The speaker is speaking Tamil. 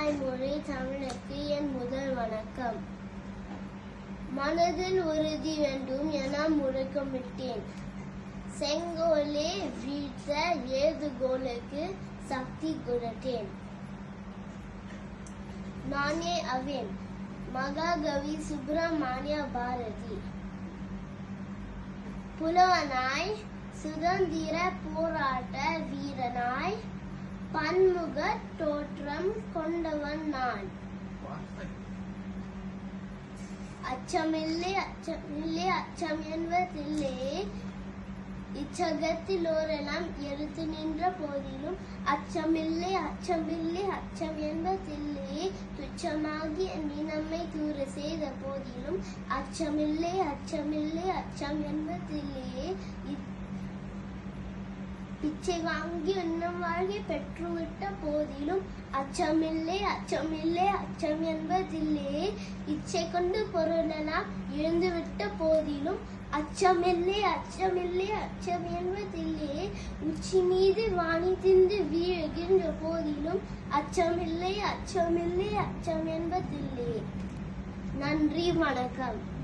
தாய்மொழி தமிழுக்கு என் முதல் வணக்கம். மனதில் உறுதி வேண்டும் என முழக்கமிட்டேன். செங்கோலே வீழ்த்த ஏதுகோலுக்கு சக்தி கொடுத்தேன். நானே அவன் மகாகவி சுப்பிரமணிய பாரதி. புலவனாய் சுதந்திர போராட்ட வீரனாய் பன்முக தோற்றம் கொண்டவன் நான். அச்சமில்லை அச்சமில்லை அச்சம் என்பதில்லை. இச்சகத்தில் ஓரெல்லாம் எடுத்து நின்ற போதிலும் அச்சமில்லை அச்சமில்லை அச்சம் என்பதில்லை. துச்சமாகி எண்ணி நம்மை தூர செய்த போதிலும் அச்சமில்லை அச்சமில்லை அச்சம் என்பதில்லை. பிச்சை வாங்கி இன்னும் வாழ்க்கை பெற்றுவிட்ட போதிலும் அச்சமில்லை அச்சமில்லை அச்சம் என்பதில்லை. இச்சை கொண்டு பொருளெல்லாம் இழந்துவிட்ட போதிலும் அச்சமில்லை அச்சமில்லை அச்சம் என்பதில்லை. உச்சி மீது வாணி தின்று வீழுகின்ற போதிலும் அச்சமில்லை அச்சமில்லை அச்சம் என்பதில்லை. நன்றி, வணக்கம்.